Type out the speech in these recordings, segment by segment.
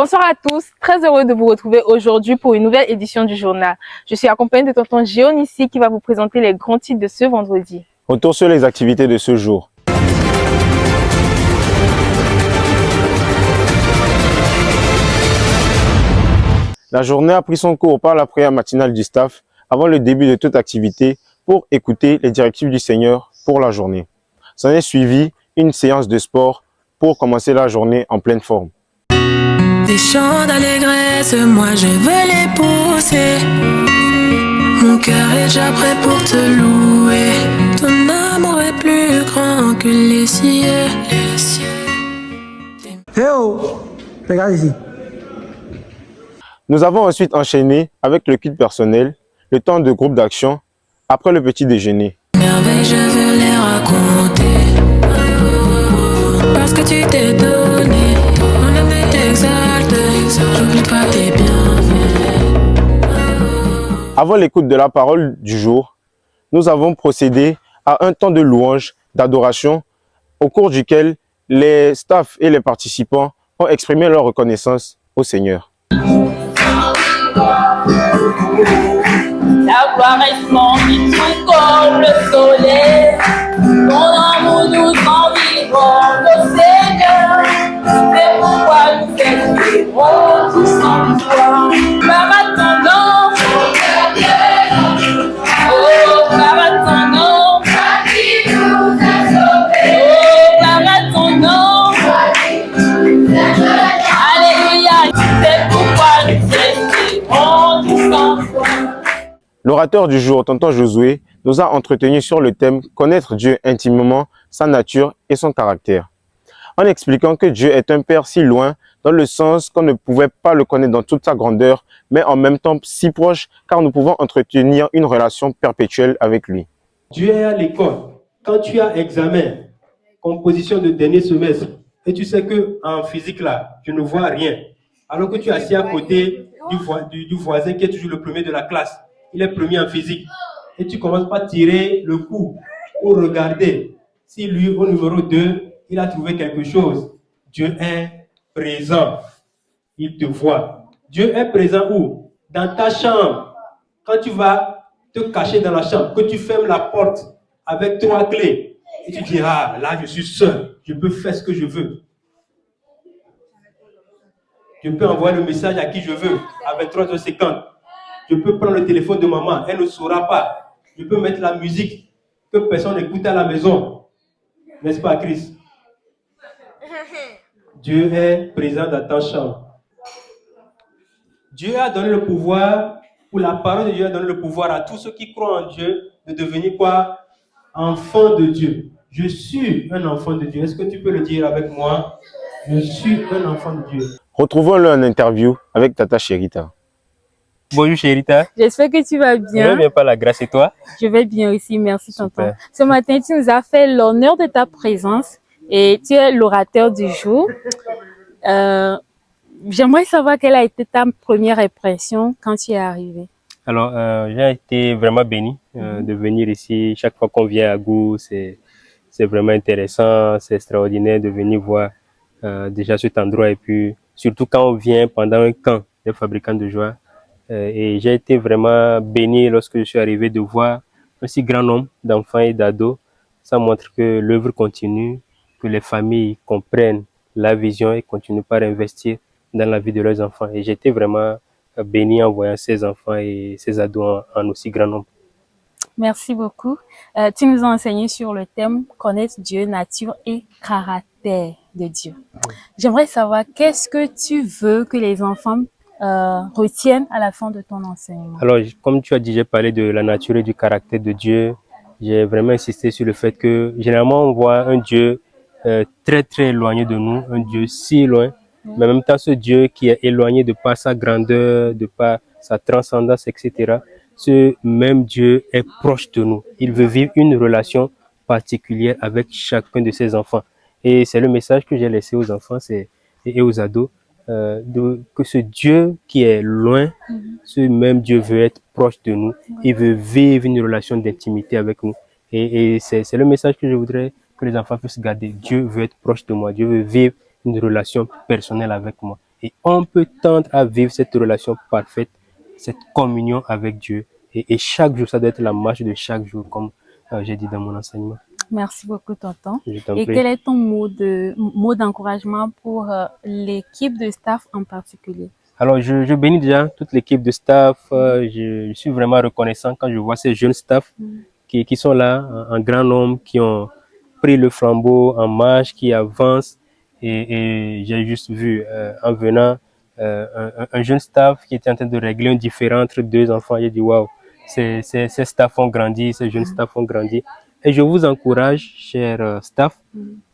Bonsoir à tous, très heureux de vous retrouver aujourd'hui pour une nouvelle édition du journal. Je suis accompagnée de tonton Géon ici qui va vous présenter les grands titres de ce vendredi. Retour sur les activités de ce jour. La journée a pris son cours par la prière matinale du staff avant le début de toute activité pour écouter les directives du Seigneur pour la journée. S'en est suivi une séance de sport pour commencer la journée en pleine forme. Des chants d'allégresse, moi je veux les pousser. Mon cœur est déjà prêt pour te louer. Ton amour est plus grand que les cieux. Hey oh, regarde ici. Nous avons ensuite enchaîné avec le culte personnel, le temps de groupe d'action, après le petit déjeuner. Merveille, je veux les raconter. Parce que tu t'es donné. Mon âme t'exalte. J'oublie pas tes bienfaits. Avant l'écoute de la parole du jour, nous avons procédé à un temps de louange, d'adoration, au cours duquel les staffs et les participants ont exprimé leur reconnaissance au Seigneur. La gloire est splendide, tout comme le soleil. Ton amour nous environne, le Seigneur. C'est pourquoi nous célébrons tous en toi. Par ton nom, oh, par ton nom, qui nous a sauvés. Oh, par ton nom, alléluia. C'est pourquoi nous célébrons tous en toi. L'orateur du jour, tonton Josué, nous a entretenu sur le thème « Connaître Dieu intimement, sa nature et son caractère », en expliquant que Dieu est un Père si loin, dans le sens qu'on ne pouvait pas le connaître dans toute sa grandeur, mais en même temps si proche, car nous pouvons entretenir une relation perpétuelle avec lui. Dieu est à l'école. Quand tu as examen, composition de dernier semestre, et tu sais qu'en physique là, tu ne vois rien, alors que tu es assis à côté du voisin qui est toujours le premier de la classe, il est premier en physique, et tu commences par tirer le coup pour regarder si lui, au numéro 2, il a trouvé quelque chose. Dieu est présent, il te voit. Dieu est présent où? Dans ta chambre. Quand tu vas te cacher dans la chambre, que tu fermes la porte avec 3 clés, et tu dis, ah, là je suis seul, je peux faire ce que je veux. Je peux envoyer le message à qui je veux à 23h50. Je peux prendre le téléphone de maman, elle ne saura pas. Je peux mettre la musique que personne n'écoute à la maison. N'est-ce pas, Chris? Dieu est présent dans ta chambre. Dieu a donné le pouvoir, ou la parole de Dieu a donné le pouvoir à tous ceux qui croient en Dieu de devenir quoi? Enfants de Dieu. Je suis un enfant de Dieu. Est-ce que tu peux le dire avec moi? Je suis un enfant de Dieu. Retrouvons-le en interview avec Tata Chérita. Bonjour Chérita. J'espère que tu vas Je bien. vais bien par la grâce et toi? Je vais bien aussi, merci tonton. Super. Ce matin, tu nous as fait l'honneur de ta présence et tu es l'orateur du jour. J'aimerais savoir quelle a été ta première impression quand tu es arrivé. Alors, j'ai été vraiment béni de venir ici. Chaque fois qu'on vient à Gou, c'est vraiment intéressant, c'est extraordinaire de venir voir déjà cet endroit. Et puis, surtout quand on vient pendant un camp des fabricants de joie. Et j'ai été vraiment béni lorsque je suis arrivé de voir un si grand nombre d'enfants et d'ados. Ça montre que l'œuvre continue, que les familles comprennent la vision et continuent par investir dans la vie de leurs enfants. Et j'ai été vraiment béni en voyant ces enfants et ces ados en aussi grand nombre. Merci beaucoup. Tu nous as enseigné sur le thème « Connaître Dieu, nature et caractère de Dieu ». J'aimerais savoir qu'est-ce que tu veux que les enfants retiennent à la fin de ton enseignement. Alors, comme tu as dit, j'ai parlé de la nature et du caractère de Dieu. J'ai vraiment insisté sur le fait que généralement on voit un Dieu très très éloigné de nous, un Dieu si loin, mais en même temps ce Dieu qui est éloigné de par sa grandeur, de par sa transcendance, etc. Ce même Dieu est proche de nous. Il veut vivre une relation particulière avec chacun de ses enfants. Et c'est le message que j'ai laissé aux enfants et aux ados. Que ce Dieu qui est loin, ce même Dieu veut être proche de nous, il veut vivre une relation d'intimité avec nous. Et c'est le message que je voudrais que les enfants puissent garder. Dieu veut être proche de moi, Dieu veut vivre une relation personnelle avec moi. Et on peut tendre à vivre cette relation parfaite, cette communion avec Dieu. Et chaque jour, ça doit être la marche de chaque jour, comme j'ai dit dans mon enseignement. Merci beaucoup, tonton. Je t'en Et prie. quel est ton mot d'encouragement pour l'équipe de staff en particulier? Alors, je bénis déjà toute l'équipe de staff. Je suis vraiment reconnaissant quand je vois ces jeunes staff qui sont là en grand nombre, qui ont pris le flambeau en marche, qui avancent. Et j'ai juste vu en venant un jeune staff qui était en train de régler un différend entre deux enfants. J'ai dit, waouh, ces staff ont grandi, ces jeunes staff ont grandi. Et je vous encourage, chers staff.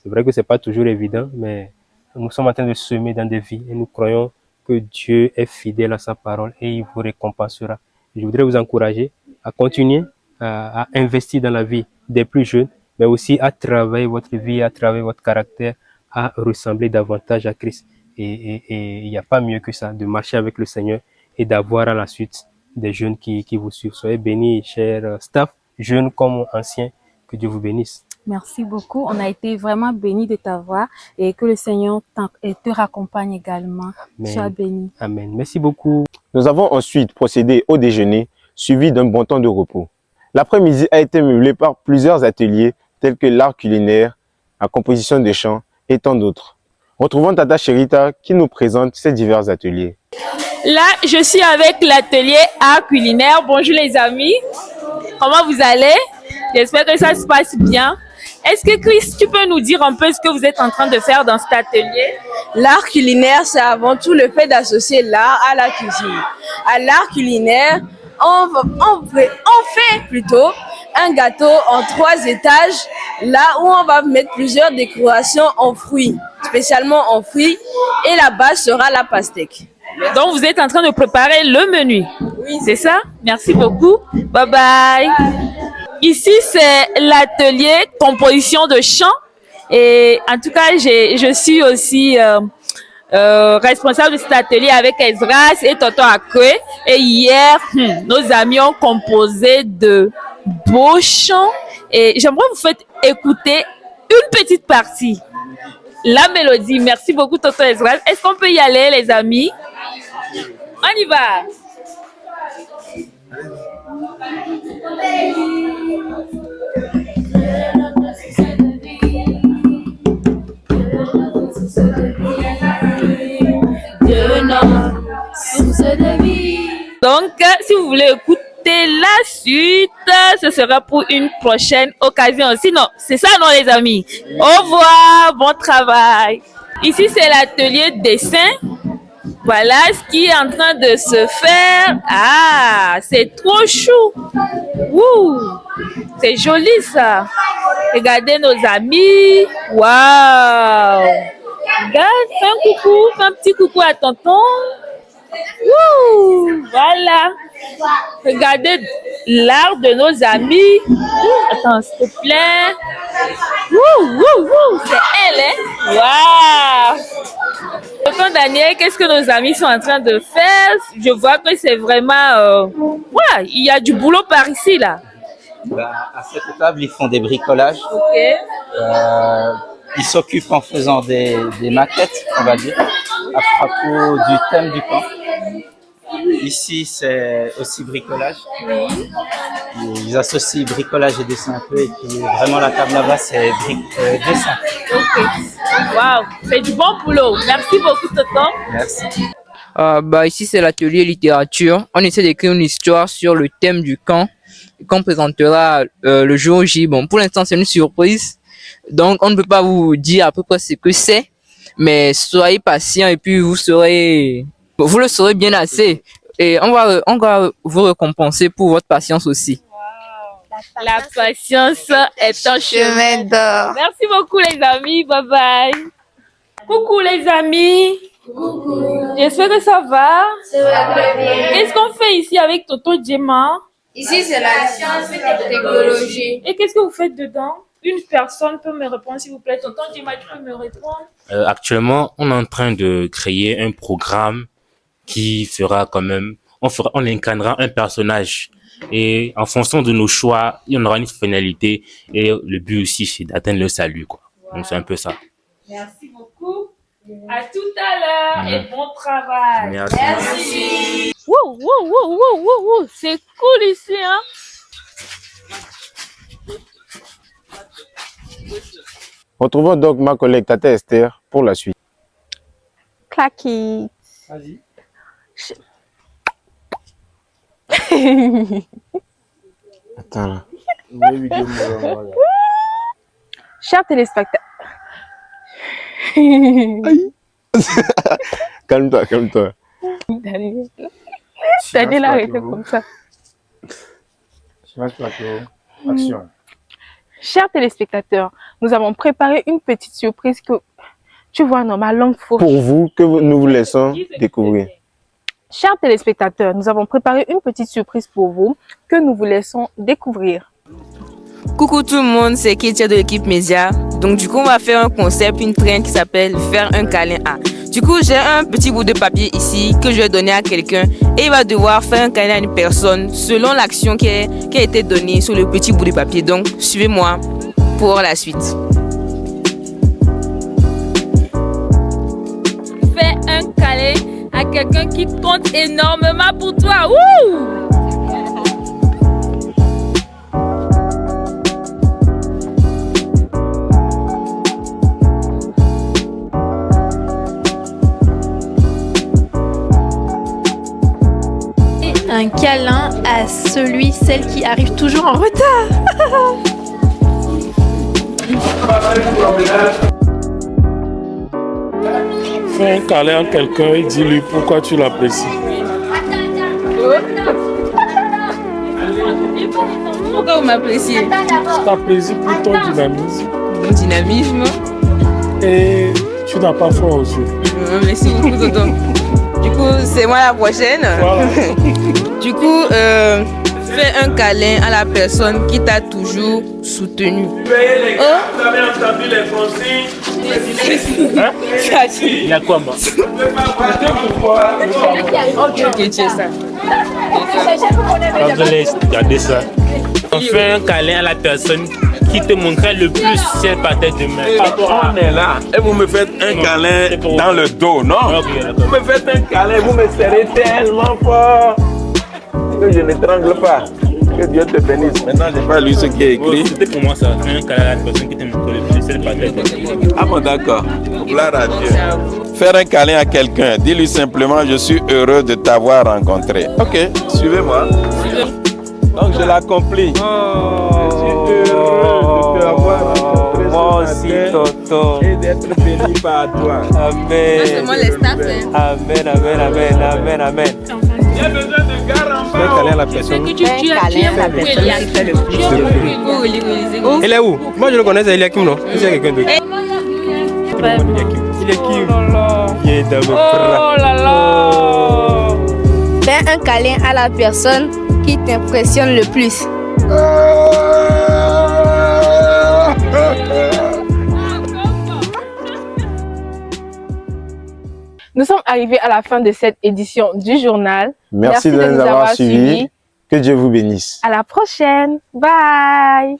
C'est vrai que c'est pas toujours évident, mais nous sommes en train de semer dans des vies et nous croyons que Dieu est fidèle à sa parole et il vous récompensera. Je voudrais vous encourager à continuer à investir dans la vie des plus jeunes, mais aussi à travailler votre vie, à travailler votre caractère, à ressembler davantage à Christ. Et il n'y a pas mieux que ça, de marcher avec le Seigneur et d'avoir à la suite des jeunes qui vous suivent. Soyez bénis, chers staff, jeunes comme anciens, que Dieu vous bénisse. Merci beaucoup. On a été vraiment bénis de t'avoir et que le Seigneur te raccompagne également. Amen. Sois béni. Amen. Merci beaucoup. Nous avons ensuite procédé au déjeuner, suivi d'un bon temps de repos. L'après-midi a été meublé par plusieurs ateliers tels que l'art culinaire, la composition de chants et tant d'autres. Retrouvons Tata Sherita qui nous présente ces divers ateliers. Là, je suis avec l'atelier art culinaire. Bonjour les amis. Comment vous allez? J'espère que ça se passe bien. Est-ce que Chris, tu peux nous dire un peu ce que vous êtes en train de faire dans cet atelier? L'art culinaire, c'est avant tout le fait d'associer l'art à la cuisine. À l'art culinaire, on fait plutôt un gâteau en 3 étages, là où on va mettre plusieurs décorations en fruits, spécialement en fruits, et la base sera la pastèque. Donc, vous êtes en train de préparer le menu. Oui, c'est ça? Merci beaucoup. Bye bye. Ici, c'est l'atelier composition de chants. Et en tout cas, je suis aussi responsable de cet atelier avec Ezras et Toto Akwe. Et hier, nos amis ont composé de beaux chants. Et j'aimerais vous faire écouter une petite partie. La mélodie. Merci beaucoup, Toto Ezras. Est-ce qu'on peut y aller, les amis? On y va. Donc, si vous voulez écouter la suite, ce sera pour une prochaine occasion. Sinon, c'est ça, non, les amis? Au revoir, bon travail. Ici, c'est l'atelier dessin. Voilà ce qui est en train de se faire. Ah, c'est trop chou. Ouh, c'est joli ça. Regardez nos amis. Waouh. Regarde, fais un coucou, fais un petit coucou à tonton. Ouh, voilà. Regardez l'art de nos amis. Attends, s'il te plaît. C'est elle, hein? Waouh. Tonton Daniel, qu'est-ce que nos amis sont en train de faire? Je vois que c'est vraiment... il y a du boulot par ici, là. À cette table, ils font des bricolages. Ok. Ils s'occupent en faisant des maquettes, on va dire, à propos du thème du camp. Ici, c'est aussi bricolage. Ils associent bricolage et dessin un peu. Et puis, vraiment, la table là-bas, c'est dessin. Ok. Waouh, c'est du bon boulot. Merci beaucoup, Tonton. Merci. Ici, c'est l'atelier littérature. On essaie d'écrire une histoire sur le thème du camp qu'on présentera le jour J. Bon, pour l'instant, c'est une surprise. Donc, on ne peut pas vous dire à peu près ce que c'est. Mais soyez patient et puis vous le saurez bien assez. Et on va vous récompenser pour votre patience aussi. La patience est un chemin d'or. Merci beaucoup, les amis. Bye bye. Coucou, les amis. Coucou. J'espère que ça va. Ça va très bien. Qu'est-ce qu'on fait ici avec Toto Djema? Ici, c'est la science et la technologie. Et qu'est-ce que vous faites dedans? Une personne peut me répondre, s'il vous plaît. Tonton Djema, tu peux me répondre? Actuellement, on est en train de créer un programme qui fera quand même, on incarnera un personnage. Et en fonction de nos choix, il y en aura une finalité. Et le but aussi, c'est d'atteindre le salut, quoi. Wow. Donc, c'est un peu ça. Merci beaucoup. À tout à l'heure et bon travail. Merci. Wow, wow, wow, wow, wow, wow. C'est cool ici, hein? Retrouvons donc ma collègue Tata Esther pour la suite. Clacky. Vas-y. Attends là. Chers téléspectateurs. Calme-toi, calme-toi. Daniel a arrêté comme ça. Action. Chers téléspectateurs, nous avons préparé une petite surprise que tu vois, non, ma langue fauche. Pour vous, nous vous laissons découvrir. Chers téléspectateurs, nous avons préparé une petite surprise pour vous que nous vous laissons découvrir. Coucou tout le monde, c'est Kétia de l'équipe Média. Donc du coup, on va faire un concept, une trend qui s'appelle faire un câlin à. Du coup, j'ai un petit bout de papier ici que je vais donner à quelqu'un et il va devoir faire un câlin à une personne selon l'action qui a été donnée sur le petit bout de papier. Donc, suivez-moi pour la suite. Fais un câlin à quelqu'un qui compte énormément pour toi. Wouh! Un câlin à celle qui arrive toujours en retard. Fais un câlin à quelqu'un et dis-lui pourquoi tu l'apprécies. Pourquoi vous m'appréciez? Je t'apprécie pour ton dynamisme. Mon dynamisme? Et tu n'as pas froid aux yeux. Merci beaucoup, tonton. Du coup, c'est moi la prochaine. Voilà. Du coup, fais un câlin à la personne qui t'a toujours soutenu. Vous avez entendu les consignes? Hein? Il y a quoi, moi? Ok, tu es ça. Vous allez regarder ça. On fait un câlin à la personne qui te montrait le plus si elle partait demain. On est là et vous me faites un câlin dans le dos, non? Vous me faites un câlin, vous me serrez tellement fort que je n'étrangle pas. Que Dieu te bénisse. Maintenant, je n'ai pas lu ce qui est écrit. C'était pour moi ça. Fais un câlin à la personne qui te montrait le plus si elle partait demain. Ah bon, d'accord. Gloire à Dieu. Faire un câlin à quelqu'un, dis-lui simplement je suis heureux de t'avoir rencontré. Ok, suivez-moi. Donc je l'accomplis. Je suis heureux de t'avoir rencontré. Moi aussi, Toto. Et d'être béni par toi. Amen. Seulement les staffs. Amen, amen, amen, amen, amen. J'ai besoin de garantie. Fais un câlin à la personne. Tu as le plus. Elle est où? Moi je le connais, c'est Eliakim, non? C'est quelqu'un d'autre. Eliakim. Il est dans mes bras. Oh là là! Fais un câlin à la personne qui t'impressionne le plus. Nous sommes arrivés à la fin de cette édition du journal. Merci de nous avoir suivis. Que Dieu vous bénisse. À la prochaine. Bye!